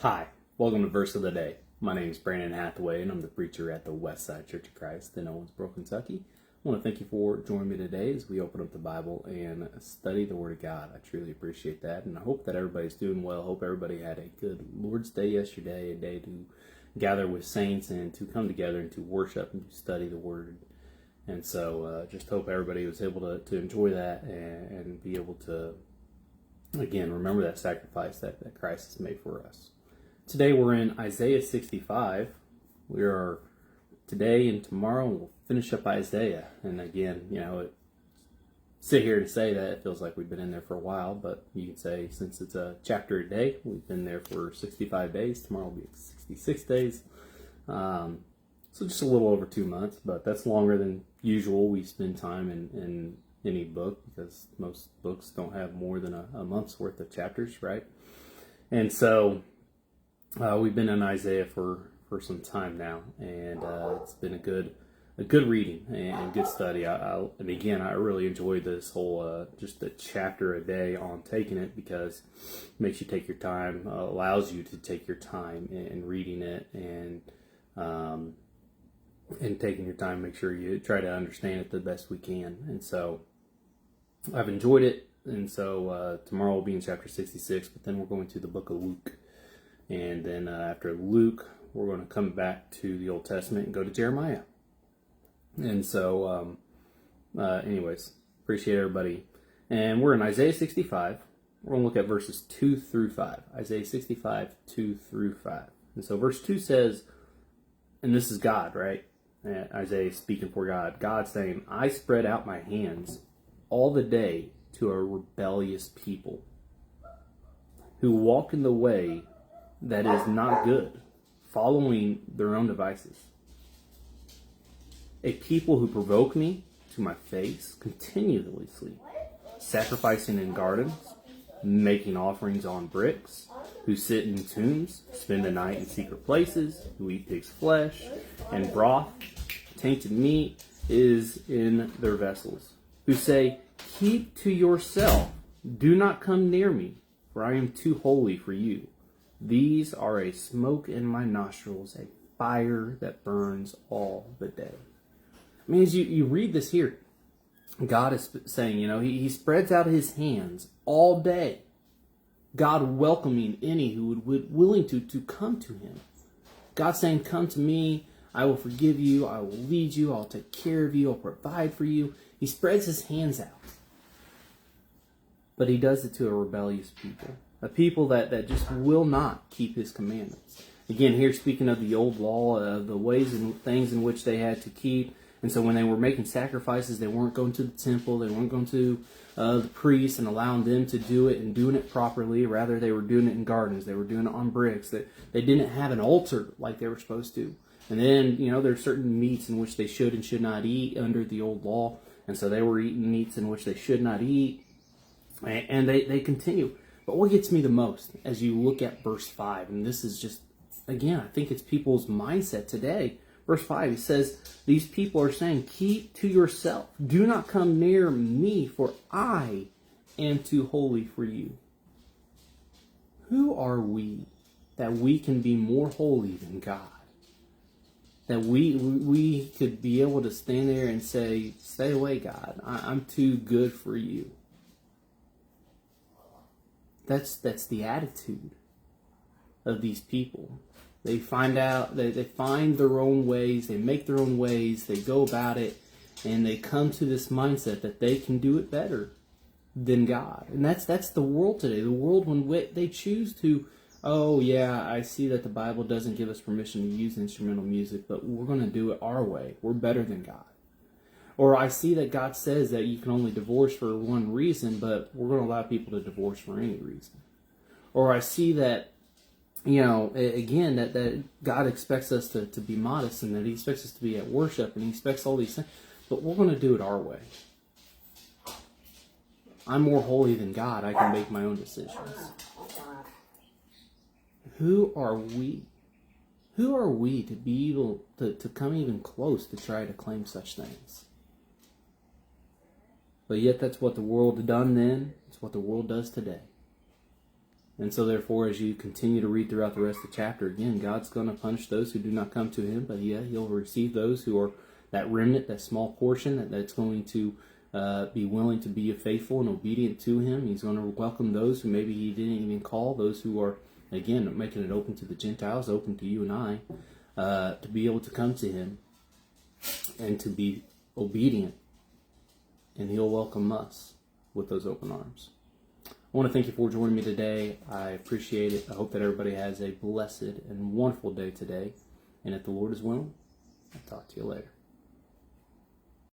Hi, welcome to Verse of the Day. My name is Brandon Hathaway, and I'm the preacher at the Westside Church of Christ in Owensboro, Kentucky. I want to thank you for joining me today as we open up the Bible and study the Word of God. I truly appreciate that, and I hope that everybody's doing well. I hope everybody had a good Lord's Day yesterday, a day to gather with saints and to come together and to worship and to study the Word. And so just hope everybody was able to enjoy that and be able to, again, remember that sacrifice that Christ has made for us. Today we're in Isaiah 65. We are today and tomorrow we'll finish up Isaiah. And again, sit here to say that it feels like we've been in there for a while, but you can say since it's a chapter a day, we've been there for 65 days. Tomorrow will be 66 days. So just a little over 2 months, but that's longer than usual. We spend time in any book because most books don't have more than a month's worth of chapters, right? And so we've been in Isaiah for some time now, and it's been a good reading and good study. And again, I really enjoyed this whole just a chapter a day on taking it because it makes you take your time, allows you to take your time in reading it and taking your time. Make sure you try to understand it the best we can. And so I've enjoyed it. And so tomorrow we'll be in chapter 66, but then we're going to the book of Luke. And then after Luke, we're going to come back to the Old Testament and go to Jeremiah. And so, anyways, appreciate everybody. And we're in Isaiah 65. We're going to look at verses 2 through 5. Isaiah 65, 2 through 5. And so verse 2 says, and this is God, right? Isaiah speaking for God. God saying, I spread out my hands all the day to a rebellious people who walk in the way that is not good, following their own devices. A people who provoke me to my face continuously, sacrificing in gardens, making offerings on bricks, who sit in tombs, spend the night in secret places, who eat pig's flesh and broth, tainted meat is in their vessels, who say, keep to yourself, do not come near me, for I am too holy for you. These are a smoke in my nostrils, a fire that burns all the day. I mean, as you read this here, God is saying, he spreads out his hands all day. God welcoming any who would willing to come to him. God saying, come to me, I will forgive you, I will lead you, I'll take care of you, I'll provide for you. He spreads his hands out. But he does it to a rebellious people. A people that just will not keep his commandments. Again, here speaking of the old law, the ways and things in which they had to keep. And so when they were making sacrifices, they weren't going to the temple, they weren't going to the priests and allowing them to do it and doing it properly. Rather, they were doing it in gardens. They were doing it on bricks. They didn't have an altar like they were supposed to. And then, there's certain meats in which they should and should not eat under the old law. And so they were eating meats in which they should not eat. And they continue. But what gets me the most as you look at verse 5, and this is just, again, I think it's people's mindset today. Verse 5, it says, these people are saying, keep to yourself. Do not come near me, for I am too holy for you. Who are we that we can be more holy than God? That we could be able to stand there and say, stay away, God. I'm too good for you. That's the attitude of these people. They find out, they find their own ways, they make their own ways, they go about it, and they come to this mindset that they can do it better than God. And that's the world today. The world when they choose to, oh yeah, I see that the Bible doesn't give us permission to use instrumental music, but we're going to do it our way. We're better than God. Or I see that God says that you can only divorce for one reason, but we're going to allow people to divorce for any reason. Or I see that, again, that God expects us to be modest and that he expects us to be at worship and he expects all these things, but we're going to do it our way. I'm more holy than God. I can make my own decisions. Who are we? Who are we to be able to come even close to try to claim such things? But yet that's what the world had done then. It's what the world does today. And so therefore, as you continue to read throughout the rest of the chapter, again, God's going to punish those who do not come to him, but yeah, he'll receive those who are that remnant, that small portion that's going to be willing to be faithful and obedient to him. He's going to welcome those who maybe he didn't even call, those who are, again, making it open to the Gentiles, open to you and I, to be able to come to him and to be obedient. And he'll welcome us with those open arms. I want to thank you for joining me today. I appreciate it. I hope that everybody has a blessed and wonderful day today. And if the Lord is willing, I'll talk to you later.